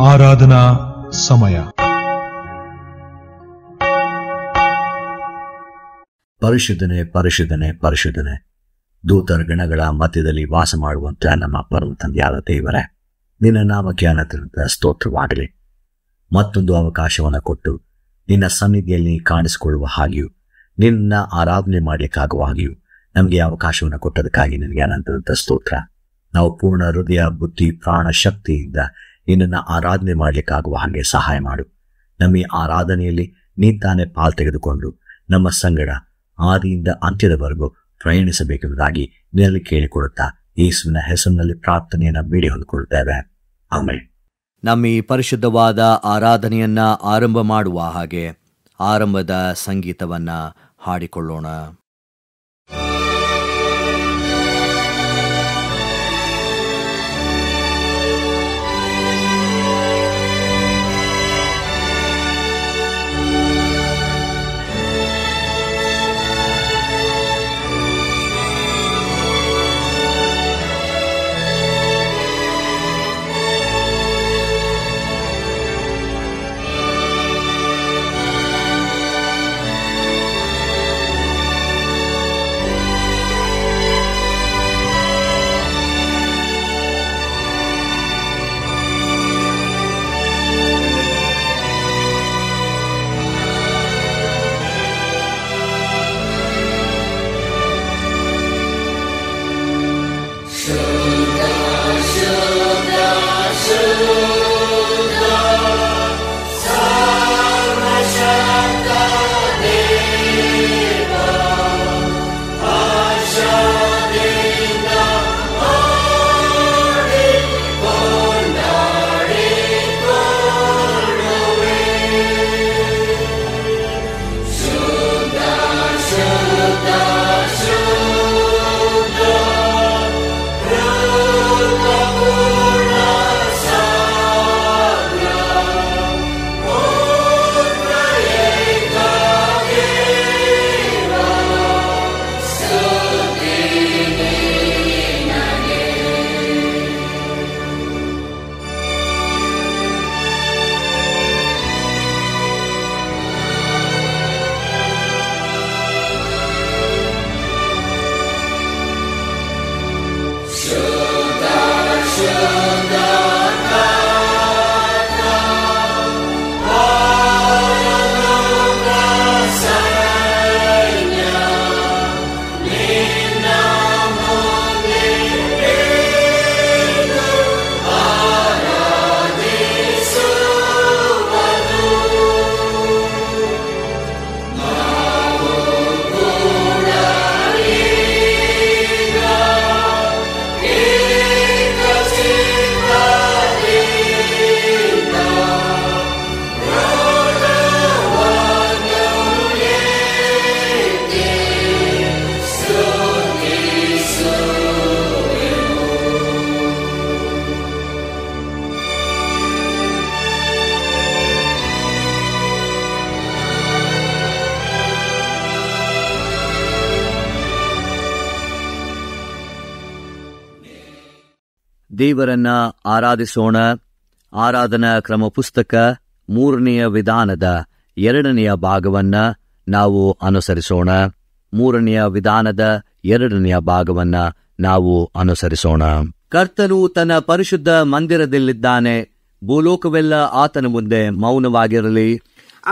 ಆರಾಧನಾ ಸಮಯ. ಪರಿಶುದ್ಧನೆ, ಪರಿಶುದ್ಧನೆ, ಪರಿಶುದ್ಧನೆ, ದೂತರ ಗಣಗಳ ಮಧ್ಯದಲ್ಲಿ ವಾಸ ಮಾಡುವಂತ ನಮ್ಮ ಪರಮ ತಂದೆಯಾದ ದೇವರೇ, ನಿನ್ನ ನಾಮಕ್ಕೆ ಅನಂತ ಸ್ತೋತ್ರವಾಗಲಿ. ಮತ್ತೊಂದು ಅವಕಾಶವನ್ನು ಕೊಟ್ಟು ನಿನ್ನ ಸನ್ನಿಧಿಯಲ್ಲಿ ಕಾಣಿಸಿಕೊಳ್ಳುವ ಹಾಗೆಯೂ ನಿನ್ನ ಆರಾಧನೆ ಮಾಡಲಿಕ್ಕಾಗುವ ಹಾಗೆಯೂ ನಮಗೆ ಅವಕಾಶವನ್ನು ಕೊಟ್ಟದಕ್ಕಾಗಿ ನಿನಗೆ ಅನಂತ ಸ್ತೋತ್ರ. ನಾವು ಪೂರ್ಣ ಹೃದಯ, ಬುದ್ಧಿ, ಪ್ರಾಣ ಶಕ್ತಿಯಿಂದ ನಿನ್ನನ್ನು ಆರಾಧನೆ ಮಾಡಲಿಕ್ಕಾಗುವ ಹಾಗೆ ಸಹಾಯ ಮಾಡು. ನಮ್ಮ ಈ ಆರಾಧನೆಯಲ್ಲಿ ನೀ ತಾನೇ ಪಾಲ್ ತೆಗೆದುಕೊಂಡು ನಮ್ಮ ಸಂಗಡ ಆದಿಯಿಂದ ಅಂತ್ಯದವರೆಗೂ ಪ್ರಯಾಣಿಸಬೇಕೆಂಬುದಾಗಿ ನಿನ್ನಲ್ಲಿ ಕೇಳಿಕೊಡುತ್ತಾ ಯೇಸುವಿನ ಹೆಸರಿನಲ್ಲಿ ಪ್ರಾರ್ಥನೆಯನ್ನು ಬೇಡಿ ಹೊಂದಿಕೊಳ್ಳುತ್ತೇವೆ. ಆಮೆನ್. ನಮ್ಮ ಈ ಪರಿಶುದ್ಧವಾದ ಆರಾಧನೆಯನ್ನ ಆರಂಭ ಮಾಡುವ ಹಾಗೆ ಆರಂಭದ ಸಂಗೀತವನ್ನ ಹಾಡಿಕೊಳ್ಳೋಣ. ದೇವರನ್ನ ಆರಾಧಿಸೋಣ. ಆರಾಧನಾ ಕ್ರಮ ಪುಸ್ತಕ 3ನೇ ವಿಧಾನದ 2ನೇ ಭಾಗವನ್ನ ನಾವು ಅನುಸರಿಸೋಣ. 3ನೇ ವಿಧಾನದ 2ನೇ ಭಾಗವನ್ನ ನಾವು ಅನುಸರಿಸೋಣ. ಕರ್ತನು ತನ್ನ ಪರಿಶುದ್ಧ ಮಂದಿರದಲ್ಲಿದ್ದಾನೆ. ಭೂಲೋಕವೆಲ್ಲ ಆತನ ಮುಂದೆ ಮೌನವಾಗಿರಲಿ.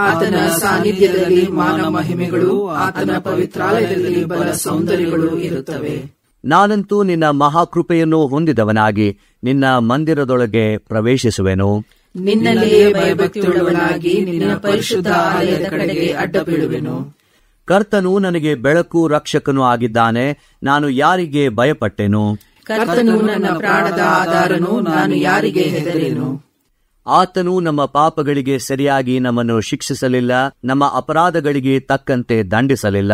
ಆತನ ಸಾನ್ನಿಧ್ಯದಲ್ಲಿ ಮಾನ ಮಹಿಮೆಗಳು, ಆತನ ಪವಿತ್ರಾಲಯದಲ್ಲಿ ಬಲ ಸೌಂದರ್ಯಗಳು ಇರುತ್ತವೆ. ನಾನಂತೂ ನಿನ್ನ ಮಹಾಕೃಪೆಯನ್ನು ಹೊಂದಿದವನಾಗಿ ನಿನ್ನ ಮಂದಿರದೊಳಗೆ ಪ್ರವೇಶಿಸುವೆನು. ನಿನ್ನಲ್ಲಿಯೇ ಭಯಭಕ್ತಿಯುಳ್ಳವನಾಗಿ ನಿನ್ನ ಪರಿಶುದ್ಧ ಆಲಯದ ಕಡೆಗೆ ಅಡ್ಡ ಬೀಳುವೆನು. ಕರ್ತನು ನನಗೆ ಬೆಳಕು, ರಕ್ಷಕನೂ ಆಗಿದ್ದಾನೆ. ನಾನು ಯಾರಿಗೆ ಭಯಪಟ್ಟೆನು? ಕರ್ತನು ನನ್ನ ಪ್ರಾಣದ ಆಧಾರನು, ನಾನು ಯಾರಿಗೆ ಹೆದರೇನು? ಆತನು ನಮ್ಮ ಪಾಪಗಳಿಗೆ ಸರಿಯಾಗಿ ನಮ್ಮನ್ನು ಶಿಕ್ಷಿಸಲಿಲ್ಲ, ನಮ್ಮ ಅಪರಾಧಗಳಿಗೆ ತಕ್ಕಂತೆ ದಂಡಿಸಲಿಲ್ಲ.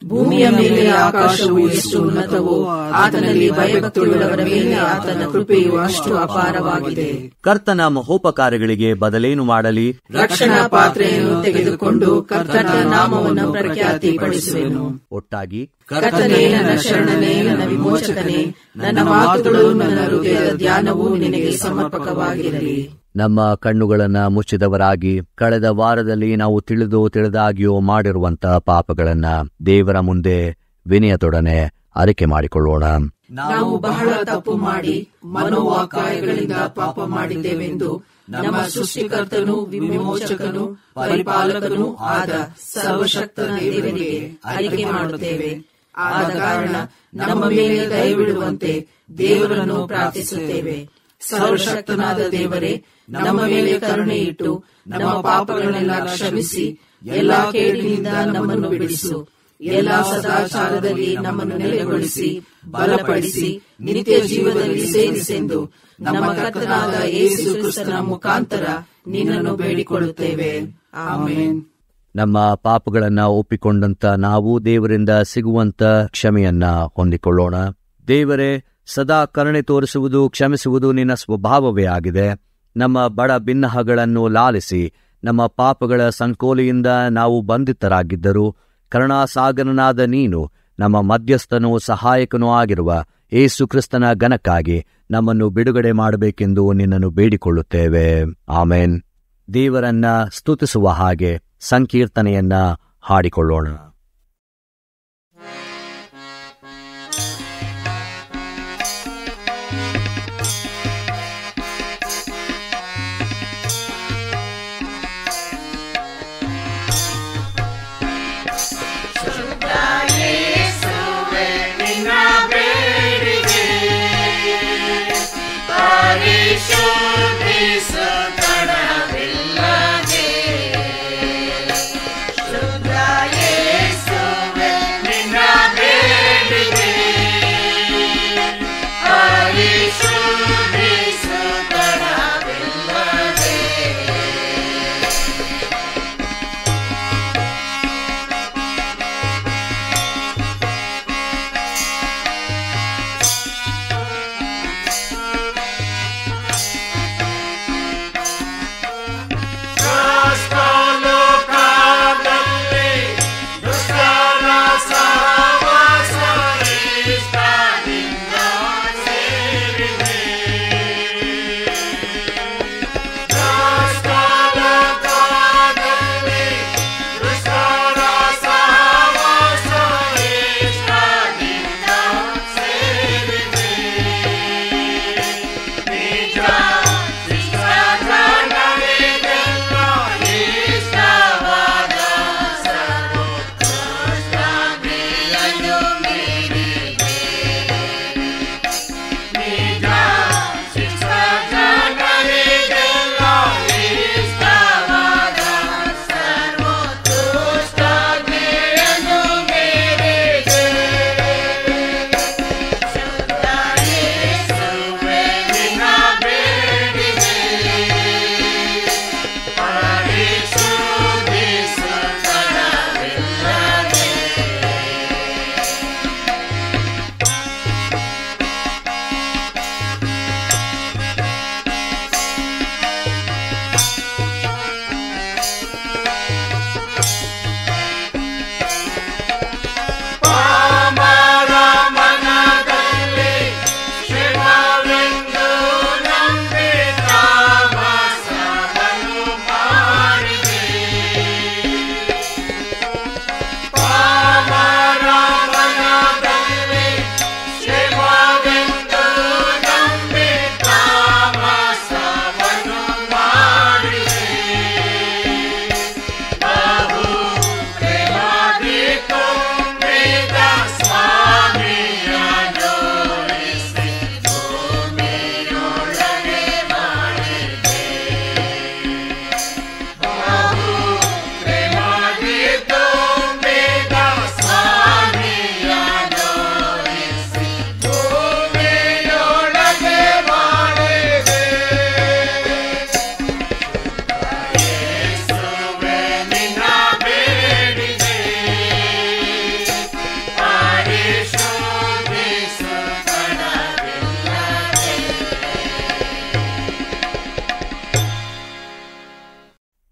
ಭೂಮಿಯ ಮೇಲೆ ಆಕಾಶವು ಎಷ್ಟು ಉನ್ನತವೋ ಆತನಲ್ಲಿ ಭಯಭಕ್ತಿಯುಳ್ಳವರ ಮೇಲೆ ಆತನ ಕೃಪೆಯು ಅಷ್ಟು ಅಪಾರವಾಗಿದೆ. ಕರ್ತನ ಮಹೋಪಕಾರಗಳಿಗೆ ಬದಲೇನು ಮಾಡಲಿ? ರಕ್ಷಣಾ ಪಾತ್ರೆಯನ್ನು ತೆಗೆದುಕೊಂಡು ಕರ್ತನ ನಾಮವನ್ನು ಪ್ರಖ್ಯಾತಿಪಡಿಸುವೆನು. ಒಟ್ಟಾಗಿ ಕರ್ತನೇ, ನನ್ನ ಶರಣನೇ, ನನ್ನ ವಿಮೋಚಕನೇ, ನನ್ನ ಮಾತುಗಳು ನನ್ನ ಹೃದಯದ ಧ್ಯಾನವು ನಿನಗೆ ಸಮರ್ಪಕವಾಗಿರಲಿ. ನಮ್ಮ ಕಣ್ಣುಗಳನ್ನ ಮುಚ್ಚಿದವರಾಗಿ ಕಳೆದ ವಾರದಲ್ಲಿ ನಾವು ತಿಳಿದಾಗಿಯೋ ಮಾಡಿರುವಂತಹ ಪಾಪಗಳನ್ನ ದೇವರ ಮುಂದೆ ವಿನಯದೊಡನೆ ಅರಿಕೆ ಮಾಡಿಕೊಳ್ಳೋಣ. ನಾವು ಬಹಳ ತಪ್ಪು ಮಾಡಿ ಮನೋವಾಕಾಯಗಳಿಂದ ಪಾಪ ಮಾಡಿದ್ದೇವೆಂದು ನಮ್ಮ ಸೃಷ್ಟಿಕರ್ತನೂ ವಿಮೋಚಕನೂ ಪರಿಪಾಲಕನೂ ಆದ ಸರ್ವಶಕ್ತನ ದೇವರಿಗೆ ಅರಿಕೆ ಮಾಡುತ್ತೇವೆ. ಆದ ಕಾರಣ ನಮ್ಮ ಮೇಲೆ ದಯವಿಡುವಂತೆ ದೇವರನ್ನು ಪ್ರಾರ್ಥಿಸುತ್ತೇವೆ. ಸರ್ವಶಕ್ತನಾದ ದೇವರೇ, ನಮ್ಮ ಮೇಲೆ ಕರುಣೆ ಇಟ್ಟು ನಮ್ಮ ಪಾಪಗಳನ್ನೆಲ್ಲ ಕ್ಷಮಿಸಿ ಎಲ್ಲಾ ಕೇಡಿನಿಂದ ನಮ್ಮನ್ನು ಬಿಡಿಸು. ಎಲ್ಲಾ ಸದಾಚಾರದಲ್ಲಿ ನಮ್ಮನ್ನು ನೆಲೆಗೊಳಿಸಿ ಬಲಪಡಿಸಿ ನಿತ್ಯ ಜೀವದಲ್ಲಿ ಸೇರಿಸೆಂದು ನಮ್ಮ ಕರ್ತನಾದ ಯೇಸು ಕ್ರಿಸ್ತನ ಮುಖಾಂತರ ನಿನ್ನನ್ನು ಬೇಡಿಕೊಳ್ಳುತ್ತೇವೆ. ಆಮೆನ್. ನಮ್ಮ ಪಾಪಗಳನ್ನ ಒಪ್ಪಿಕೊಂಡಂತ ನಾವು ದೇವರಿಂದ ಸಿಗುವಂತ ಕ್ಷಮೆಯನ್ನ ಹೊಂದಿಕೊಳ್ಳೋಣ. ದೇವರೇ, ಸದಾ ಕರುಣೆ ತೋರಿಸುವುದು, ಕ್ಷಮಿಸುವುದು ನಿನ್ನ ಸ್ವಭಾವವೇ ಆಗಿದೆ. ನಮ್ಮ ಬಡ ಭಿನ್ನಹಗಳನ್ನು ಲಾಲಿಸಿ ನಮ್ಮ ಪಾಪಗಳ ಸಂಕೋಲೆಯಿಂದ ನಾವು ಬಂಧಿತರಾಗಿದ್ದರೂ ಕರುಣಾಸಾಗರನಾದ ನೀನು ನಮ್ಮ ಮಧ್ಯಸ್ಥನೂ ಸಹಾಯಕನೂ ಆಗಿರುವ ಯೇಸು ಕ್ರಿಸ್ತನ ಘನಕ್ಕಾಗಿ ನಮ್ಮನ್ನು ಬಿಡುಗಡೆ ಮಾಡಬೇಕೆಂದು ನಿನ್ನನ್ನು ಬೇಡಿಕೊಳ್ಳುತ್ತೇವೆ. ಆಮೇನ್. ದೇವರನ್ನ ಸ್ತುತಿಸುವ ಹಾಗೆ ಸಂಕೀರ್ತನೆಯನ್ನ ಹಾಡಿಕೊಳ್ಳೋಣ. Yes.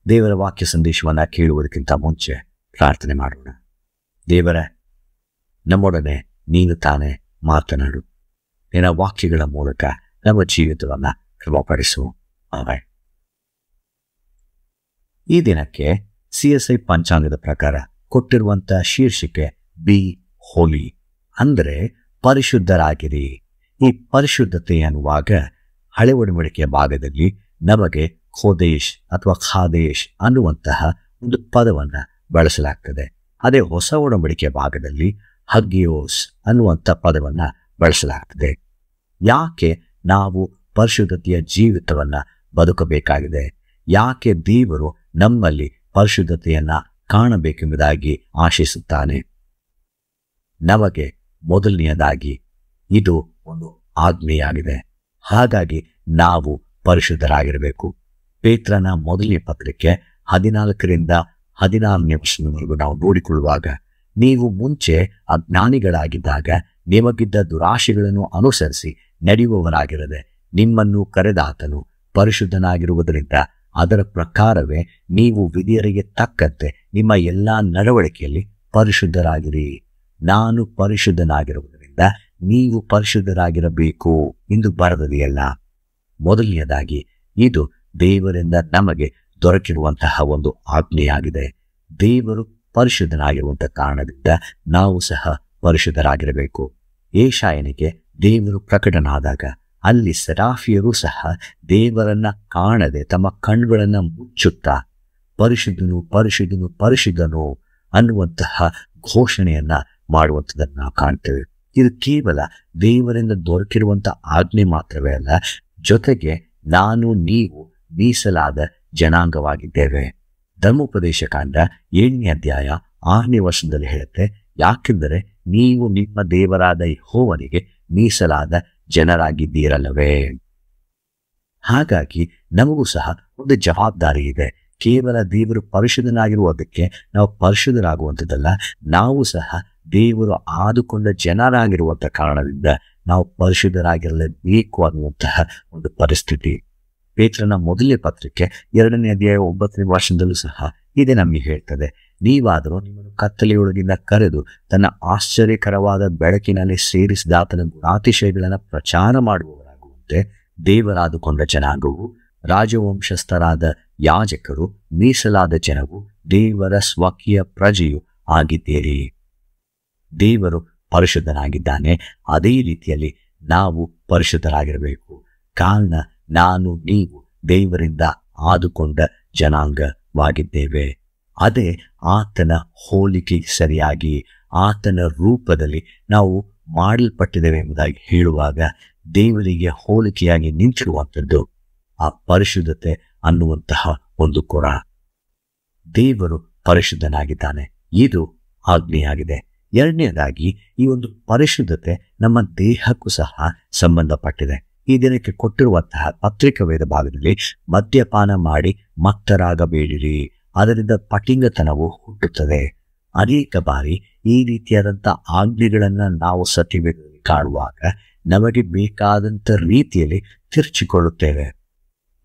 ದೇವರ ವಾಕ್ಯ ಸಂದೇಶವನ್ನು ಕೇಳುವುದಕ್ಕಿಂತ ಮುಂಚೆ ಪ್ರಾರ್ಥನೆ ಮಾಡೋಣ. ದೇವರೇ, ನಮ್ಮೊಡನೆ ನೀನು ತಾನೇ ಮಾತನಾಡು. ನಿನ್ನ ವಾಕ್ಯಗಳ ಮೂಲಕ ನಮ್ಮ ಜೀವಿತವನ್ನು ಕ್ರಮಪಡಿಸು. ಆಮೆನ್. ಈ ದಿನಕ್ಕೆ CSI ಪಂಚಾಂಗದ ಪ್ರಕಾರ ಕೊಟ್ಟಿರುವಂಥ ಶೀರ್ಷಿಕೆ ಬಿ ಹೋಲಿ, ಅಂದರೆ ಪರಿಶುದ್ಧರಾಗಿರಿ. ಈ ಪರಿಶುದ್ಧತೆ ಅನ್ನುವಾಗ ಹಳೆ ಒಡಂಬಡಿಕೆಯ ಭಾಗದಲ್ಲಿ ನಮಗೆ ಖೋದೇಶ್ ಅಥವಾ ಖಾದೇಶ್ ಅನ್ನುವಂತಹ ಒಂದು ಪದವನ್ನು ಬಳಸಲಾಗ್ತದೆ. ಅದೇ ಹೊಸ ಒಡಂಬಡಿಕೆಯ ಭಾಗದಲ್ಲಿ ಹಗ್ಗಿಯೋಸ್ ಅನ್ನುವಂಥ ಪದವನ್ನು ಬಳಸಲಾಗ್ತದೆ. ಯಾಕೆ ನಾವು ಪರಿಶುದ್ಧತೆಯ ಜೀವಿತವನ್ನು ಬದುಕಬೇಕಾಗಿದೆ? ಯಾಕೆ ದೇವರು ನಮ್ಮಲ್ಲಿ ಪರಿಶುದ್ಧತೆಯನ್ನು ಕಾಣಬೇಕೆಂಬುದಾಗಿ ಆಶಿಸುತ್ತಾನೆ? ನಮಗೆ ಮೊದಲನೆಯದಾಗಿ ಇದು ಒಂದು ಆಜ್ಞೆಯಾಗಿದೆ. ಹಾಗಾಗಿ ನಾವು ಪರಿಶುದ್ಧರಾಗಿರಬೇಕು. ಪೇತ್ರನ ಮೊದಲನೇ ಪತ್ರಿಕೆ 14ರಿಂದ 16ನೇ ವಚನವರೆಗೂ ನಾವು ನೋಡಿಕೊಳ್ಳುವಾಗ, ನೀವು ಮುಂಚೆ ಅಜ್ಞಾನಿಗಳಾಗಿದ್ದಾಗ ನಿಮಗಿದ್ದ ದುರಾಶೆಗಳನ್ನು ಅನುಸರಿಸಿ ನಡೆಯುವವರಾಗಿರದೆ ನಿಮ್ಮನ್ನು ಕರೆದಾತನು ಪರಿಶುದ್ಧನಾಗಿರುವುದರಿಂದ ಅದರ ಪ್ರಕಾರವೇ ನೀವು ವಿಧಿಯರಿಗೆ ತಕ್ಕಂತೆ ನಿಮ್ಮ ಎಲ್ಲ ನಡವಳಿಕೆಯಲ್ಲಿ ಪರಿಶುದ್ಧರಾಗಿರಿ. ನಾನು ಪರಿಶುದ್ಧನಾಗಿರುವುದರಿಂದ ನೀವು ಪರಿಶುದ್ಧರಾಗಿರಬೇಕು ಎಂದು ಬರೆದದೆಯಲ್ಲ. ಮೊದಲನೆಯದಾಗಿ ಇದು ದೇವರಿಂದ ನಮಗೆ ದೊರಕಿರುವಂತಹ ಒಂದು ಆಜ್ಞೆಯಾಗಿದೆ. ದೇವರು ಪರಿಶುದ್ಧನಾಗಿರುವಂತಹ ಕಾರಣದಿಂದ ನಾವು ಸಹ ಪರಿಶುದ್ಧರಾಗಿರಬೇಕು. ಏಷಾಯನಿಗೆ ದೇವರು ಪ್ರಕಟನಾದಾಗ ಅಲ್ಲಿ ಸೆರಾಫಿಯರು ಸಹ ದೇವರನ್ನ ಕಾಣದೆ ತಮ್ಮ ಕಣ್ಣುಗಳನ್ನು ಮುಚ್ಚುತ್ತಾ ಪರಿಶುದ್ಧನು ಪರಿಶುದ್ಧನು ಪರಿಶುದ್ಧನು ಅನ್ನುವಂತಹ ಘೋಷಣೆಯನ್ನ ಮಾಡುವಂಥದ್ದನ್ನು ನಾವು ಕಾಣ್ತೇವೆ. ಇದು ಕೇವಲ ದೇವರಿಂದ ದೊರಕಿರುವಂತಹ ಆಜ್ಞೆ ಮಾತ್ರವೇ ಅಲ್ಲ, ಜೊತೆಗೆ ನಾನು ನೀವು ಮೀಸಲಾದ ಜನಾಂಗವಾಗಿದ್ದೇವೆ. ಧರ್ಮೋಪದೇಶ ಕಾಂಡ 7ನೇ ಅಧ್ಯಾಯ 6ನೇ ವರ್ಷದಲ್ಲಿ ಹೇಳುತ್ತೆ, ಯಾಕೆಂದರೆ ನೀವು ನಿಮ್ಮ ದೇವರಾದ ಯೆಹೋವನಿಗೆ ಮೀಸಲಾದ ಜನರಾಗಿದ್ದೀರಲ್ಲವೇ. ಹಾಗಾಗಿ ನಮಗೂ ಸಹ ಒಂದು ಜವಾಬ್ದಾರಿ ಇದೆ. ಕೇವಲ ದೇವರು ಪರಿಶುದ್ಧನಾಗಿರುವುದಕ್ಕೆ ನಾವು ಪರಿಶುದ್ಧರಾಗುವಂಥದ್ದಲ್ಲ, ನಾವು ಸಹ ದೇವರು ಆದುಕೊಂಡ ಜನರಾಗಿರುವಂಥ ಕಾರಣದಿಂದ ನಾವು ಪರಿಶುದ್ಧರಾಗಿರಲೇಬೇಕು ಅನ್ನುವಂತಹ ಒಂದು ಪರಿಸ್ಥಿತಿ. ಪೇತ್ರನ ಮೊದಲನೇ ಪತ್ರಿಕೆ 2ನೇ ಅಧ್ಯಾಯ 9ನೇ ವಚನದಲ್ಲೂ ಸಹ ಇದೇ ನಮಗೆ ಹೇಳ್ತದೆ, ನೀವಾದರೂ ನಿಮ್ಮನ್ನು ಕತ್ತಲೆಯೊಳಗಿಂದ ಕರೆದು ತನ್ನ ಆಶ್ಚರ್ಯಕರವಾದ ಬೆಳಕಿನಲ್ಲಿ ಸೇರಿಸಿದಾತನ ಗುಣಾತಿಶಯಗಳನ್ನು ಪ್ರಚಾರ ಮಾಡುವವರಾಗುವಂತೆ ದೇವರಾದುಕೊಂಡ ಜನಾಂಗವು, ರಾಜವಂಶಸ್ಥರಾದ ಯಾಜಕರು, ಮೀಸಲಾದ ಜನವು, ದೇವರ ಸ್ವಕೀಯ ಪ್ರಜೆಯು ಆಗಿದ್ದೀರಿ. ದೇವರು ಪರಿಶುದ್ಧನಾಗಿದ್ದಾನೆ, ಅದೇ ರೀತಿಯಲ್ಲಿ ನಾವು ಪರಿಶುದ್ಧರಾಗಿರಬೇಕು. ಕಾರಣ ನಾನು ನೀವು ದೇವರಿಂದ ಆದುಕೊಂಡ ಜನಾಂಗವಾಗಿದ್ದೇವೆ. ಅದೇ ಆತನ ಹೋಲಿಕೆಗೆ ಸರಿಯಾಗಿ ಆತನ ರೂಪದಲ್ಲಿ ನಾವು ಮಾಡಲ್ಪಟ್ಟಿದ್ದೇವೆ ಎಂಬುದಾಗಿ ಹೇಳುವಾಗ ದೇವರಿಗೆ ಹೋಲಿಕೆಯಾಗಿ ನಿಂತಿರುವಂಥದ್ದು ಆ ಪರಿಶುದ್ಧತೆ ಅನ್ನುವಂತಹ ಒಂದು ಕೊರ. ದೇವರು ಪರಿಶುದ್ಧನಾಗಿದ್ದಾನೆ, ಇದು ಆಜ್ಞೆಯಾಗಿದೆ. ಎರಡನೇದಾಗಿ ಈ ಒಂದು ಪರಿಶುದ್ಧತೆ ನಮ್ಮ ದೇಹಕ್ಕೂ ಸಹ ಸಂಬಂಧಪಟ್ಟಿದೆ. ಈ ದಿನಕ್ಕೆ ಕೊಟ್ಟಿರುವಂತಹ ಪತ್ರಿಕಾ ವೇದ ಭಾಗದಲ್ಲಿ ಮದ್ಯಪಾನ ಮಾಡಿ ಮತ್ತರಾಗಬೇಡಿರಿ, ಅದರಿಂದ ಪಟಿಂಗತನವು ಹುಟ್ಟುತ್ತದೆ. ಅನೇಕ ಬಾರಿ ಈ ರೀತಿಯಾದಂಥ ಆಜ್ಞೆಗಳನ್ನು ನಾವು ಸತ್ಯವೇದದಲ್ಲಿ ಕಾಣುವಾಗ ನಮಗೆ ಬೇಕಾದಂಥ ರೀತಿಯಲ್ಲಿ ತಿರುಚಿಕೊಳ್ಳುತ್ತೇವೆ.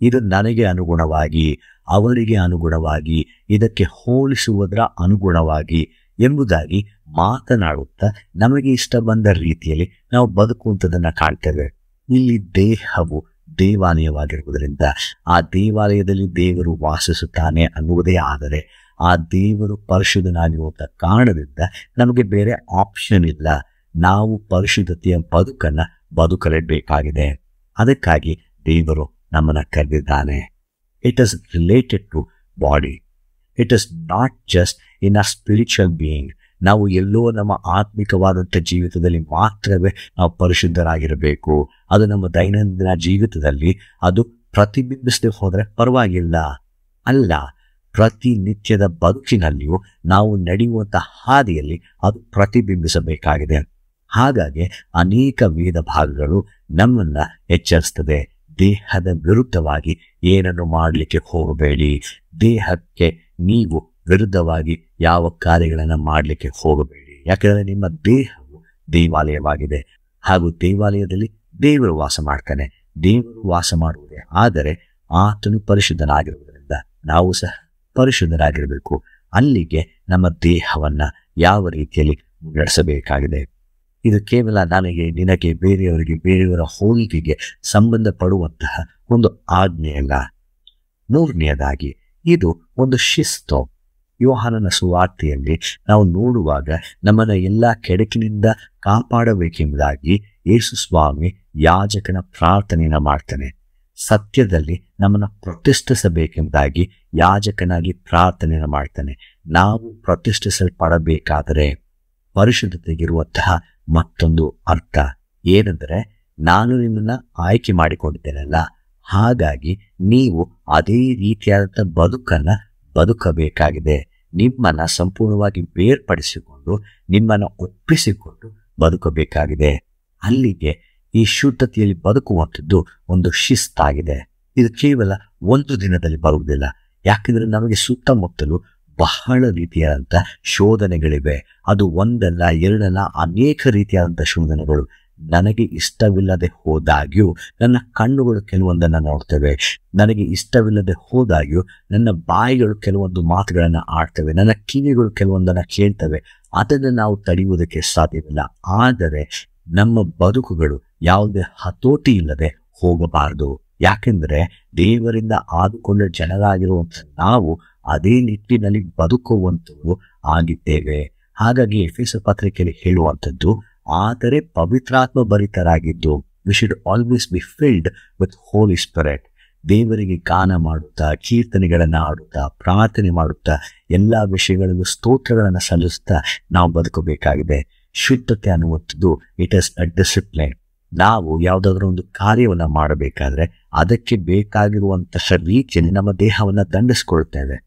ಇದು ನನಗೆ ಅನುಗುಣವಾಗಿ, ಅವರಿಗೆ ಅನುಗುಣವಾಗಿ, ಇದಕ್ಕೆ ಹೋಲಿಸುವುದರ ಅನುಗುಣವಾಗಿ ಎಂಬುದಾಗಿ ಮಾತನಾಡುತ್ತಾ ನಮಗೆ ಇಷ್ಟ ಬಂದ ರೀತಿಯಲ್ಲಿ ನಾವು ಬದುಕುವಂಥದ್ದನ್ನು ಕಾಣ್ತೇವೆ. ಇಲ್ಲಿ ದೇಹವು ದೇವಾಲಯವಾಗಿರುವುದರಿಂದ ಆ ದೇವಾಲಯದಲ್ಲಿ ದೇವರು ವಾಸಿಸುತ್ತಾನೆ ಅನ್ನುವುದೇ ಆದರೆ ಆ ದೇವರು ಪರಿಶುದ್ಧನಾಗಿರುವಂಥ ಕಾರಣದಿಂದ ನಮಗೆ ಬೇರೆ ಆಪ್ಷನ್ ಇಲ್ಲ. ನಾವು ಪರಿಶುದ್ಧತೆಯ ಬದುಕನ್ನು ಬದುಕಲೇಬೇಕಾಗಿದೆ. ಅದಕ್ಕಾಗಿ ದೇವರು ನಮ್ಮನ್ನು ಕರೆದಿದ್ದಾನೆ. It is related to body. It is not just in a spiritual being. ನಾವು ಎಲ್ಲೋ ನಮ್ಮ ಆತ್ಮಿಕವಾದಂಥ ಜೀವಿತದಲ್ಲಿ ಮಾತ್ರವೇ ನಾವು ಪರಿಶುದ್ಧರಾಗಿರಬೇಕು. ಅದು ನಮ್ಮ ದೈನಂದಿನ ಜೀವಿತದಲ್ಲಿ ಅದು ಪ್ರತಿಬಿಂಬಿಸದೆ ಹೋದರೆ ಪರವಾಗಿಲ್ಲ. ಅಲ್ಲ, ಪ್ರತಿನಿತ್ಯದ ಬದುಕಿನಲ್ಲಿಯೂ ನಾವು ನಡೆಯುವಂಥ ಹಾದಿಯಲ್ಲಿ ಅದು ಪ್ರತಿಬಿಂಬಿಸಬೇಕಾಗಿದೆ. ಹಾಗಾಗಿ ಅನೇಕ ವೇದ ಭಾಗಗಳು ನಮ್ಮನ್ನು ಎಚ್ಚರಿಸ್ತದೆ. ದೇಹದ ವಿರುದ್ಧವಾಗಿ ಏನನ್ನು ಮಾಡಲಿಕ್ಕೆ ಹೋಗಬೇಡಿ. ದೇಹಕ್ಕೆ ನೀವು ವಿರುದ್ಧವಾಗಿ ಯಾವ ಕಾರ್ಯಗಳನ್ನು ಮಾಡಲಿಕ್ಕೆ ಹೋಗಬೇಡಿ. ಯಾಕೆಂದರೆ ನಿಮ್ಮ ದೇಹವು ದೇವಾಲಯವಾಗಿದೆ, ಹಾಗೂ ದೇವಾಲಯದಲ್ಲಿ ದೇವರು ವಾಸ ಮಾಡ್ತಾನೆ. ದೇವರು ವಾಸ ಮಾಡುವುದೇ ಆದರೆ ಆತನು ಪರಿಶುದ್ಧನಾಗಿರುವುದರಿಂದ ನಾವು ಸಹ ಪರಿಶುದ್ಧರಾಗಿರಬೇಕು. ಅಲ್ಲಿಗೆ ನಮ್ಮ ದೇಹವನ್ನು ಯಾವ ರೀತಿಯಲ್ಲಿ ನಡೆಸಬೇಕಾಗಿದೆ. ಇದು ಕೇವಲ ನನಗೆ, ನಿನಗೆ, ಬೇರೆಯವರಿಗೆ, ಬೇರೆಯವರ ಹೋಲಿಕೆಗೆ ಸಂಬಂಧಪಡುವಂತಹ ಒಂದು ಆಜ್ಞೆಯಲ್ಲ. ಮೂರನೆಯದಾಗಿ ಇದು ಒಂದು ಶಿಸ್ತು. ಯೋಹಾನನ ಸುವಾರ್ತೆಯಲ್ಲಿ ನಾವು ನೋಡುವಾಗ ನಮ್ಮನ್ನು ಎಲ್ಲ ಕೆಡಕಿನಿಂದ ಕಾಪಾಡಬೇಕೆಂಬುದಾಗಿ ಯೇಸು ಸ್ವಾಮಿ ಯಾಜಕನ ಪ್ರಾರ್ಥನೆಯನ್ನು ಮಾಡ್ತಾನೆ. ಸತ್ಯದಲ್ಲಿ ನಮ್ಮನ್ನು ಪ್ರತಿಷ್ಠಿಸಬೇಕೆಂಬುದಾಗಿ ಯಾಜಕನಾಗಿ ಪ್ರಾರ್ಥನೆಯನ್ನು ಮಾಡ್ತಾನೆ. ನಾವು ಪ್ರತಿಷ್ಠಿಸಲ್ಪಡಬೇಕಾದರೆ ಪರಿಶುದ್ಧತೆಗಿರುವಂತಹ ಮತ್ತೊಂದು ಅರ್ಥ ಏನೆಂದರೆ, ನಾನು ನಿಮ್ಮನ್ನು ಆಯ್ಕೆ ಮಾಡಿಕೊಂಡಿದ್ದೇನಲ್ಲ, ಹಾಗಾಗಿ ನೀವು ಅದೇ ರೀತಿಯಾದಂಥ ಬದುಕನ್ನು ಬದುಕಬೇಕಾಗಿದೆ. ನಿಮ್ಮನ್ನು ಸಂಪೂರ್ಣವಾಗಿ ಬೇರ್ಪಡಿಸಿಕೊಂಡು ನಿಮ್ಮನ್ನು ಒಪ್ಪಿಸಿಕೊಂಡು ಬದುಕಬೇಕಾಗಿದೆ. ಅಲ್ಲಿಗೆ ಈ ಶುದ್ಧತೆಯಲ್ಲಿ ಬದುಕುವಂಥದ್ದು ಒಂದು ಶಿಸ್ತಾಗಿದೆ. ಇದು ಕೇವಲ ಒಂದು ದಿನದಲ್ಲಿ ಬರುವುದಿಲ್ಲ. ಯಾಕೆಂದರೆ ನಮಗೆ ಸುತ್ತಮುತ್ತಲೂ ಬಹಳ ರೀತಿಯಾದಂಥ ಶೋಧನೆಗಳಿವೆ. ಅದು ಒಂದಲ್ಲ, ಎರಡಲ್ಲ, ಅನೇಕ ರೀತಿಯಾದಂಥ ಶೋಧನೆಗಳು. ನನಗೆ ಇಷ್ಟವಿಲ್ಲದೆ ಹೋದಾಗ್ಯೂ ನನ್ನ ಕಣ್ಣುಗಳು ಕೆಲವೊಂದನ್ನು ನೋಡ್ತವೆ. ನನಗೆ ಇಷ್ಟವಿಲ್ಲದೆ ಹೋದಾಗ್ಯೂ ನನ್ನ ಬಾಯಿಗಳು ಕೆಲವೊಂದು ಮಾತುಗಳನ್ನು ಆಡ್ತವೆ. ನನ್ನ ಕಿವಿಗಳು ಕೆಲವೊಂದನ್ನು ಕೇಳ್ತವೆ. ಅದನ್ನು ನಾವು ತಡೆಯುವುದಕ್ಕೆ ಸಾಧ್ಯವಿಲ್ಲ. ಆದರೆ ನಮ್ಮ ಬದುಕುಗಳು ಯಾವುದೇ ಹತೋಟಿ ಇಲ್ಲದೆ ಹೋಗಬಾರದು. ಯಾಕೆಂದರೆ ದೇವರಿಂದ ಆದುಕೊಂಡ ಜನರಾಗಿರುವಂಥ ನಾವು ಅದೇ ನಿಟ್ಟಿನಲ್ಲಿ ಬದುಕುವಂಥವು ಆಗಿದ್ದೇವೆ. ಹಾಗಾಗಿ ಎಫೆಸ ಪತ್ರಿಕೆಯಲ್ಲಿ ಹೇಳುವಂಥದ್ದು, ಆದರೆ ಪವಿತ್ರಾತ್ಮ ಭರಿತರಾಗಿದ್ದು, we should always be filled with holy spirit. ದೇವರಿಗೆ ಗಾನ ಮಾಡುತ್ತಾ, ಕೀರ್ತನೆಗಳನ್ನು ಆಡುತ್ತಾ, ಪ್ರಾರ್ಥನೆ ಮಾಡುತ್ತಾ, ಎಲ್ಲ ವಿಷಯಗಳಲ್ಲೂ ಸ್ತೋತ್ರಗಳನ್ನು ಸಲ್ಲಿಸುತ್ತಾ ನಾವು ಬದುಕಬೇಕಾಗಿದೆ. ಶುದ್ಧತೆ ಅನ್ನುವಂಥದ್ದು ಇಟ್ ಇಸ್ ಅ ಡಿಸಿಪ್ಲಿನ್. ನಾವು ಯಾವುದಾದ್ರೂ ಒಂದು ಕಾರ್ಯವನ್ನು ಮಾಡಬೇಕಾದ್ರೆ ಅದಕ್ಕೆ ಬೇಕಾಗಿರುವಂತಹ ರೀತಿಯಲ್ಲಿ ನಮ್ಮ ದೇಹವನ್ನು ದಂಡಿಸ್ಕೊಳ್ತೇವೆ.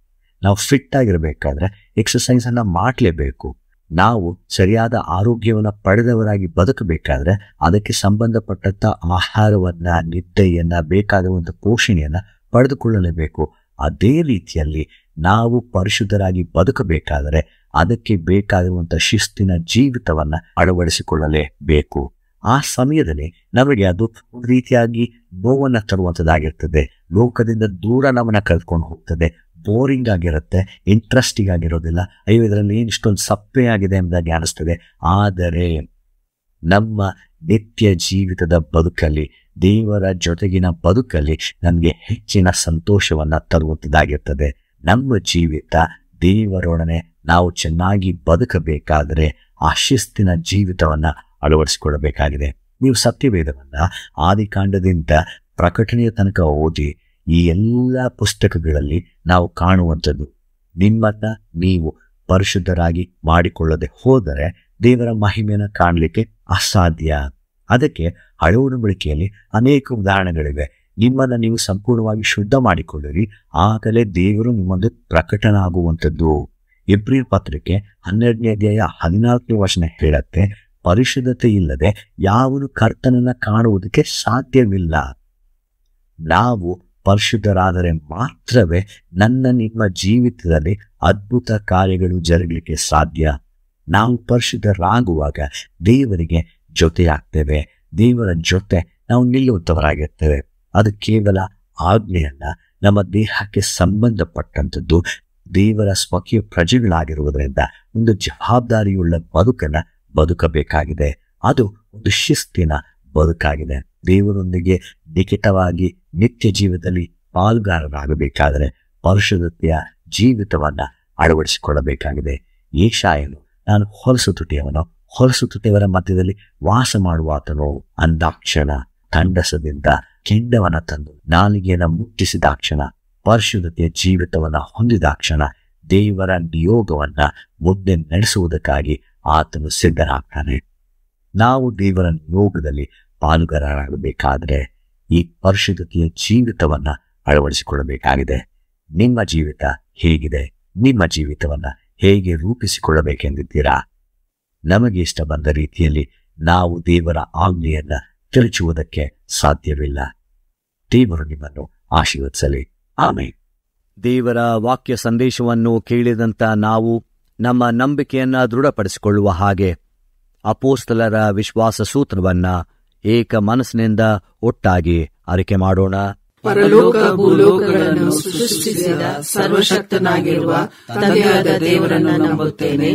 ನಾವು ಫಿಟ್ ಆಗಿರಬೇಕಾದ್ರೆ ಎಕ್ಸಸೈಸನ್ನು ಮಾಡಲೇಬೇಕು. ನಾವು ಸರಿಯಾದ ಆರೋಗ್ಯವನ್ನು ಪಡೆದವರಾಗಿ ಬದುಕಬೇಕಾದ್ರೆ ಅದಕ್ಕೆ ಸಂಬಂಧಪಟ್ಟಂಥ ಆಹಾರವನ್ನು, ನಿದ್ದೆಯನ್ನು, ಬೇಕಾಗಿರುವಂಥ ಪೋಷಣೆಯನ್ನು ಪಡೆದುಕೊಳ್ಳಲೇಬೇಕು. ಅದೇ ರೀತಿಯಲ್ಲಿ ನಾವು ಪರಿಶುದ್ಧರಾಗಿ ಬದುಕಬೇಕಾದರೆ ಅದಕ್ಕೆ ಬೇಕಾಗಿರುವಂಥ ಶಿಸ್ತಿನ ಜೀವಿತವನ್ನು ಅಳವಡಿಸಿಕೊಳ್ಳಲೇಬೇಕು. ಆ ಸಮಯದಲ್ಲಿ ನಮಗೆ ಅದು ಒಂದು ರೀತಿಯಾಗಿ ನೋವನ್ನು ತರುವಂಥದ್ದಾಗಿರ್ತದೆ. ಲೋಕದಿಂದ ದೂರ ನಮ್ಮನ್ನು ಕರೆದುಕೊಂಡು ಹೋಗ್ತದೆ. ಬೋರಿಂಗ್ ಆಗಿರುತ್ತೆ, ಇಂಟ್ರೆಸ್ಟಿಂಗ್ ಆಗಿರೋದಿಲ್ಲ. ಅಯ್ಯೋ, ಇದರಲ್ಲಿ ಏನು ಇಷ್ಟೊಂದು ಸಪ್ಪೆ ಆಗಿದೆ ಎಂಬುದಾಗಿ ಅನಿಸ್ತದೆ. ಆದರೆ ನಮ್ಮ ನಿತ್ಯ ಜೀವಿತದ ಬದುಕಲ್ಲಿ, ದೇವರ ಜೊತೆಗಿನ ಬದುಕಲ್ಲಿ ನಮಗೆ ಹೆಚ್ಚಿನ ಸಂತೋಷವನ್ನು ತರುವಂಥದ್ದಾಗಿರ್ತದೆ. ನಮ್ಮ ಜೀವಿತ ದೇವರೊಡನೆ ನಾವು ಚೆನ್ನಾಗಿ ಬದುಕಬೇಕಾದರೆ ಆ ಶಿಸ್ತಿನ ಜೀವಿತವನ್ನು ಅಳವಡಿಸಿಕೊಳ್ಳಬೇಕಾಗಿದೆ. ನೀವು ಸತ್ಯವೇದವನ್ನು ಆದಿಕಾಂಡದಿಂದ ಪ್ರಕಟಣೆಯ ತನಕ ಓದಿ ಈ ಎಲ್ಲ ಪುಸ್ತಕಗಳಲ್ಲಿ ನಾವು ಕಾಣುವಂಥದ್ದು, ನಿಮ್ಮನ್ನು ನೀವು ಪರಿಶುದ್ಧರಾಗಿ ಮಾಡಿಕೊಳ್ಳದೆ ಹೋದರೆ ದೇವರ ಮಹಿಮೆಯನ್ನು ಕಾಣಲಿಕ್ಕೆ ಅಸಾಧ್ಯ. ಅದಕ್ಕೆ ಹಳೆ ಒಡಂಬಡಿಕೆಯಲ್ಲಿ ಅನೇಕ ಉದಾಹರಣೆಗಳಿವೆ. ನಿಮ್ಮನ್ನು ನೀವು ಸಂಪೂರ್ಣವಾಗಿ ಶುದ್ಧ ಮಾಡಿಕೊಳ್ಳಿರಿ, ಆಗಲೇ ದೇವರು ನಿಮ್ಮೊಂದು ಪ್ರಕಟನ ಆಗುವಂಥದ್ದು. ಇಬ್ರಿಯರ ಪತ್ರಿಕೆ 12ನೇ ಅಧ್ಯಾಯ 14ನೇ ವಚನ ಹೇಳುತ್ತೆ, ಪರಿಶುದ್ಧತೆ ಇಲ್ಲದೆ ಯಾವನು ಕರ್ತನನ್ನು ಕಾಣುವುದಕ್ಕೆ ಸಾಧ್ಯವಿಲ್ಲ. ನಾವು ಪರಿಶುದ್ಧರಾದರೆ ಮಾತ್ರವೇ ನಿಮ್ಮ ಜೀವಿತದಲ್ಲಿ ಅದ್ಭುತ ಕಾರ್ಯಗಳು ಜರಗಲಿಕ್ಕೆ ಸಾಧ್ಯ. ನಾವು ಪರಿಶುದ್ಧರಾಗುವಾಗ ದೇವರಿಗೆ ಜೊತೆಯಾಗ್ತೇವೆ. ದೇವರ ಜೊತೆ ನಾವು ನಿಲ್ಲುವಂಥವರಾಗಿರ್ತೇವೆ. ಅದು ಕೇವಲ ಆಜ್ಞೆಯಲ್ಲ, ನಮ್ಮ ದೇಹಕ್ಕೆ ಸಂಬಂಧಪಟ್ಟಂಥದ್ದು. ದೇವರ ಸ್ವಕೀಯ ಪ್ರಜೆಗಳಾಗಿರುವುದರಿಂದ ಒಂದು ಜವಾಬ್ದಾರಿಯುಳ್ಳ ಬದುಕನ್ನು ಬದುಕಬೇಕಾಗಿದೆ. ಅದು ಒಂದು ಶಿಸ್ತಿನ ಬದುಕಾಗಿದೆ. ದೇವರೊಂದಿಗೆ ನಿಕಟವಾಗಿ ನಿತ್ಯ ಜೀವಿತದಲ್ಲಿ ಪಾಲುಗಾರರಾಗಬೇಕಾದರೆ ಪರಿಶುದ್ಧತೆಯ ಜೀವಿತವನ್ನು ಅಳವಡಿಸಿಕೊಳ್ಳಬೇಕಾಗಿದೆ. ಯೆಶಾಯನು, ನಾನು ಹೊಲಸುತುಟಿಯವರ ಮಧ್ಯದಲ್ಲಿ ವಾಸ ಮಾಡುವಾತನು ಅಂದಾಕ್ಷಣ ತಂಡಸದಿಂದ ಕೆಂಡವನ ತಂದು ನಾಲಿಗೆಯನ್ನು ಮುಟ್ಟಿಸಿದಾಕ್ಷಣ, ಪರಿಶುದ್ಧತೆಯ ಜೀವಿತವನ್ನು ಹೊಂದಿದಾಕ್ಷಣ ದೇವರ ನಿಯೋಗವನ್ನು ಮುಂದೆ ನಡೆಸುವುದಕ್ಕಾಗಿ ಆತನು ಸಿದ್ಧರಾಗ್ತಾನೆ. ನಾವು ದೇವರ ನಿಯೋಗದಲ್ಲಿ ಪಾಲುಗಾರರಾಗಬೇಕಾದರೆ ಈ ಪರಿಶುದ್ಧತೆಯ ಜೀವಿತವನ್ನು ಅಳವಡಿಸಿಕೊಳ್ಳಬೇಕಾಗಿದೆ. ನಿಮ್ಮ ಜೀವಿತ ಹೇಗಿದೆ? ನಿಮ್ಮ ಜೀವಿತವನ್ನು ಹೇಗೆ ರೂಪಿಸಿಕೊಳ್ಳಬೇಕೆಂದಿದ್ದೀರಾ? ನಮಗೆ ಇಷ್ಟ ಬಂದ ರೀತಿಯಲ್ಲಿ ನಾವು ದೇವರ ಆಜ್ಞೆಯನ್ನು ತಿರುಚುವುದಕ್ಕೆ ಸಾಧ್ಯವಿಲ್ಲ. ದೇವರು ನಿಮ್ಮನ್ನು ಆಶೀರ್ವದಿಸಲಿ. ಆಮೆನ್. ದೇವರ ವಾಕ್ಯ ಸಂದೇಶವನ್ನು ಕೇಳಿದಂಥ ನಾವು ನಮ್ಮ ನಂಬಿಕೆಯನ್ನು ದೃಢಪಡಿಸಿಕೊಳ್ಳುವ ಹಾಗೆ ಅಪೋಸ್ತಲರ ವಿಶ್ವಾಸ ಸೂತ್ರವನ್ನು ಏಕ ಮನಸ್ಸಿನಿಂದ ಒಟ್ಟಾಗಿ ಅರಿಕೆ ಮಾಡೋಣ. ಪರಲೋಕ ಭೂಲೋಕಗಳನ್ನು ಸೃಷ್ಟಿಸಿದ ಸರ್ವಶಕ್ತನಾಗಿರುವ ತಂದೆಯಾದ ದೇವರನ್ನು ನಂಬುತ್ತೇನೆ.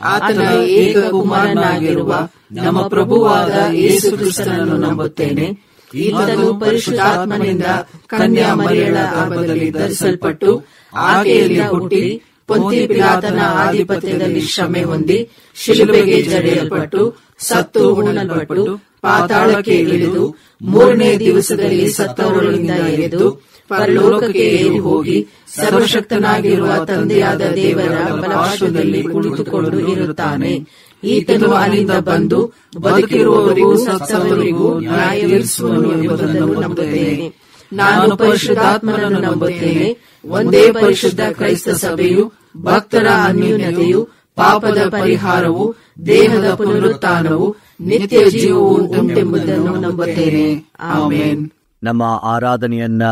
ಆತನ ಏಕ ಕುಮಾರನಾಗಿರುವ ನಮ್ಮ ಪ್ರಭುವಾದ ಯೇಸು ಕ್ರಿಸ್ತನನ್ನು ನಂಬುತ್ತೇನೆ. ಈತನು ಪರಿಶುದ್ಧಾತ್ಮನಿಂದ ಕನ್ಯಾ ಮರಿಯಳ ಗರ್ಭದಲ್ಲಿ ಧರಿಸಲ್ಪಟ್ಟು ಆಕೆಯಲ್ಲಿ ಹುಟ್ಟಿ ಪೊಂತಿ ಪಿಲಾತನ ಆಧಿಪತ್ಯದಲ್ಲಿ ಶ್ರಮೆ ಹೊಂದಿ ಶಿಲುಬೆಗೆ ಜಡಿಯಲ್ಪಟ್ಟು ಸತ್ತು ಹೂಣಲ್ಪಟ್ಟು ಪಾತಾಳಕ್ಕೆ ಇಳಿದು ಮೂರನೇ ದಿವಸದಲ್ಲಿ ಸತ್ತವರೊಳಗಿಂದ ಎದ್ದು ಪರಲೋಕಕ್ಕೆ ಏರಿ ಹೋಗಿ ಸರ್ವಶಕ್ತನಾಗಿರುವ ತಂದೆಯಾದ ದೇವರ ಬಲಪಾರ್ಶ್ವದಲ್ಲಿ ಕುಳಿತುಕೊಂಡು ಇರುತ್ತಾನೆ. ಈತನು ಅಲ್ಲಿಂದ ಬಂದು ಬದುಕಿರುವವರಿಗೂ ಸತ್ತವರಿಗೂ ನ್ಯಾಯ ತೀರಿಸುವನು ಎಂಬುದನ್ನು ನಂಬುತ್ತೇನೆ. ನಾನು ಪರಿಶುದ್ಧಾತ್ಮನನ್ನು ನಂಬುತ್ತೇನೆ. ಒಂದೇ ಪರಿಶುದ್ಧ ಕ್ರೈಸ್ತ ಸಭೆಯು, ಭಕ್ತರ ಅನ್ಯೋನ್ಯತೆಯು, ಪಾಪದ ಪರಿಹಾರವು, ದೇಹದ ಪುನರುತ್ಥಾನವು, ನಿತ್ಯ ಜೀವವು ಉಂಟೆಂಬುದನ್ನು ನಂಬುತ್ತೇನೆ. ಆಮೆನ್. ನಮ್ಮ ಆರಾಧನೆಯನ್ನ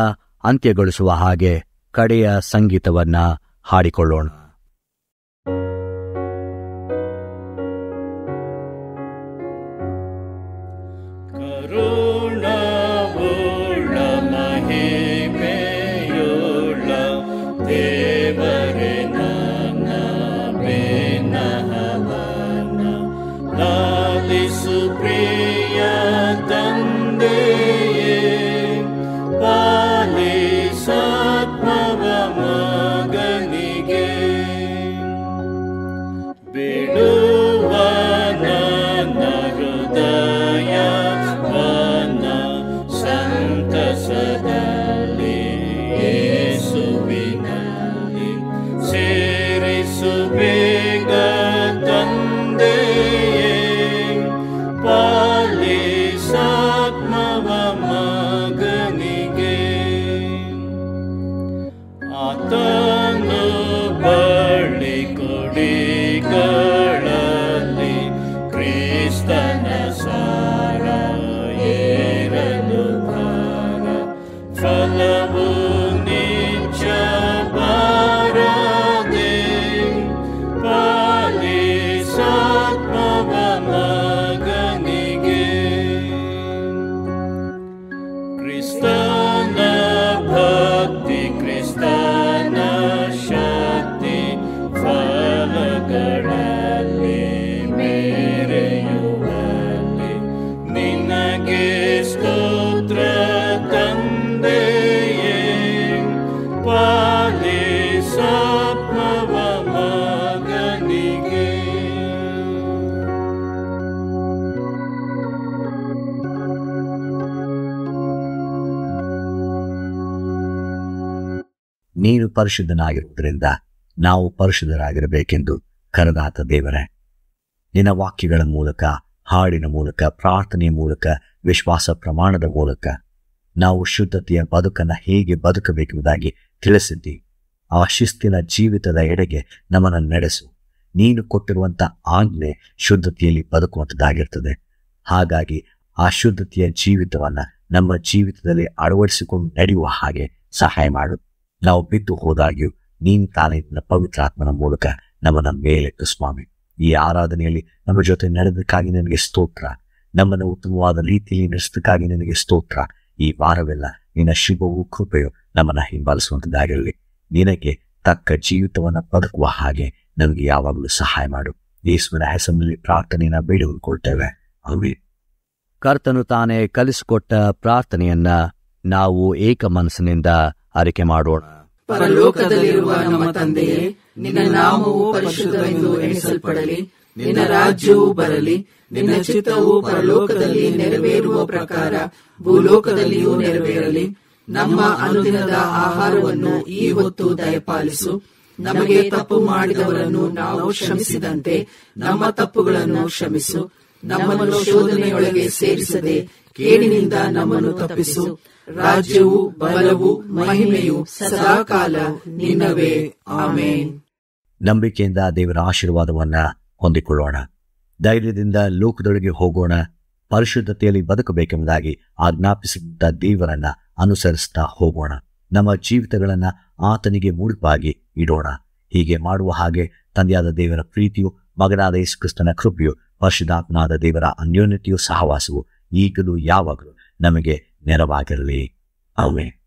ಅಂತ್ಯಗೊಳಿಸುವ ಹಾಗೆ ಕಡೆಯ ಸಂಗೀತವನ್ನ ಹಾಡಿಕೊಳ್ಳೋಣ. ನೀನು ಪರಿಶುದ್ಧನಾಗಿರುವುದರಿಂದ ನಾವು ಪರಿಶುದ್ಧರಾಗಿರಬೇಕೆಂದು ಕರೆದಾತ ದೇವರೇ, ನಿನ್ನ ವಾಕ್ಯಗಳ ಮೂಲಕ, ಹಾಡಿನ ಮೂಲಕ, ಪ್ರಾರ್ಥನೆಯ ಮೂಲಕ, ವಿಶ್ವಾಸ ಪ್ರಮಾಣದ ಮೂಲಕ ನಾವು ಶುದ್ಧತೆಯ ಬದುಕನ್ನು ಹೇಗೆ ಬದುಕಬೇಕೆಂಬುದಾಗಿ ತಿಳಿಸಿದ್ದಿ. ಆ ಶಿಸ್ತಿನ ಜೀವಿತದ ಎಡೆಗೆ ನಮ್ಮನ್ನು ನಡೆಸು. ನೀನು ಕೊಟ್ಟಿರುವಂಥ ಆಜ್ಞೆ ಶುದ್ಧತೆಯಲ್ಲಿ ಬದುಕುವಂಥದ್ದಾಗಿರ್ತದೆ. ಹಾಗಾಗಿ ಆ ಶುದ್ಧತೆಯ ಜೀವಿತವನ್ನು ನಮ್ಮ ಜೀವಿತದಲ್ಲಿ ಅಳವಡಿಸಿಕೊಂಡು ನಡೆಯುವ ಹಾಗೆ ಸಹಾಯ ಮಾಡು. ನಾವು ಬಿದ್ದು ಹೋದಾಗ್ಯೂ ನೀನು ತಾನೇ ಪವಿತ್ರಾತ್ಮನ ಮೂಲಕ ನಮ್ಮನ್ನು ಮೇಲೆತ್ತು ಸ್ವಾಮಿ. ಈ ಆರಾಧನೆಯಲ್ಲಿ ನಮ್ಮ ಜೊತೆ ನಡೆದಕ್ಕಾಗಿ ನಿನಗೆ ಸ್ತೋತ್ರ. ನಮ್ಮನ್ನು ಉತ್ತಮವಾದ ರೀತಿಯಲ್ಲಿ ನಡೆಸೋದಕ್ಕಾಗಿ ನಿನಗೆ ಸ್ತೋತ್ರ. ಈ ವಾರವೆಲ್ಲ ನಿನ್ನ ಶುಭವೂ ಕೃಪೆಯು ನಮ್ಮನ್ನು ಹಿಂಬಾಲಿಸುವಂಥದ್ದಾಗಿರಲಿ. ನಿನಗೆ ತಕ್ಕ ಜೀವಿತವನ್ನು ಬದುಕುವ ಹಾಗೆ ನಮಗೆ ಯಾವಾಗಲೂ ಸಹಾಯ ಮಾಡು. ಯೇಸುವಿನ ಹೆಸರಿನಲ್ಲಿ ಪ್ರಾರ್ಥನೆಯನ್ನು ಬೇಡಿಕೊಳ್ಳುತ್ತೇವೆ. ಆಮೆನ್. ಕರ್ತನು ತಾನೇ ಕಲಿಸಿಕೊಟ್ಟ ಪ್ರಾರ್ಥನೆಯನ್ನ ನಾವು ಏಕ ಮನಸ್ಸಿನಿಂದ ಅರಿಕೆ ಮಾಡೋಣ. ಪರಲೋಕದಲ್ಲಿರುವ ನಮ್ಮ ತಂದೆಯೇ, ನಿನ್ನ ನಾಮವು ಪರಿಶುದ್ಧವೆಂದು ಎಣಿಸಲ್ಪಡಲಿ. ನಿನ್ನ ರಾಜ್ಯವು ಬರಲಿ. ನಿನ್ನ ಚಿತ್ತವು ಪರಲೋಕದಲ್ಲಿ ನೆರವೇರುವ ಪ್ರಕಾರ ಭೂಲೋಕದಲ್ಲಿಯೂ ನೆರವೇರಲಿ. ನಮ್ಮ ಅನುದಿನದ ಆಹಾರವನ್ನು ಈ ಹೊತ್ತು ದಯಪಾಲಿಸು. ನಮಗೆ ತಪ್ಪು ಮಾಡಿದವರನ್ನು ನಾವು ಕ್ಷಮಿಸಿದಂತೆ ನಮ್ಮ ತಪ್ಪುಗಳನ್ನು ಕ್ಷಮಿಸು. ನಮ್ಮನ್ನು ಶೋಧನೆಯೊಳಗೆ ಸೇರಿಸದೆ ಕೇಡಿನಿಂದ ನಮ್ಮನ್ನು ತಪ್ಪಿಸು. ರಾಜ್ಯವು, ಬಲವು, ಮಹಿಮೆಯು ಸದಾಕಾಲ ನಿನ್ನವೇ. ಆಮೆನ್. ನಂಬಿಕೆಯಿಂದ ದೇವರ ಆಶೀರ್ವಾದವನ್ನ ಹೊಂದಿಕೊಳ್ಳೋಣ. ಧೈರ್ಯದಿಂದ ಲೋಕದೊಳಗೆ ಹೋಗೋಣ. ಪರಿಶುದ್ಧತೆಯಲ್ಲಿ ಬದುಕಬೇಕೆಂಬುದಾಗಿ ಆಜ್ಞಾಪಿಸಿದ ದೇವರನ್ನ ಅನುಸರಿಸ್ತಾ ಹೋಗೋಣ. ನಮ್ಮ ಜೀವಿತಗಳನ್ನ ಆತನಿಗೆ ಮುಡುಪಾಗಿ ಇಡೋಣ. ಹೀಗೆ ಮಾಡುವ ಹಾಗೆ ತಂದೆಯಾದ ದೇವರ ಪ್ರೀತಿಯು, ಮಗನಾದ ಯೇಸು ಕ್ರಿಸ್ತನ ಕೃಪೆಯು, ಪರಿಶುದ್ಧಾತ್ಮನಾದ ದೇವರ ಅನ್ಯೋನ್ಯತೆಯು, ಸಹವಾಸವು ಈಗಲೂ ಯಾವಾಗಲೂ ನಮಗೆ ನೆರವಾಗಿರಲಿ. ಆಮೆನ್.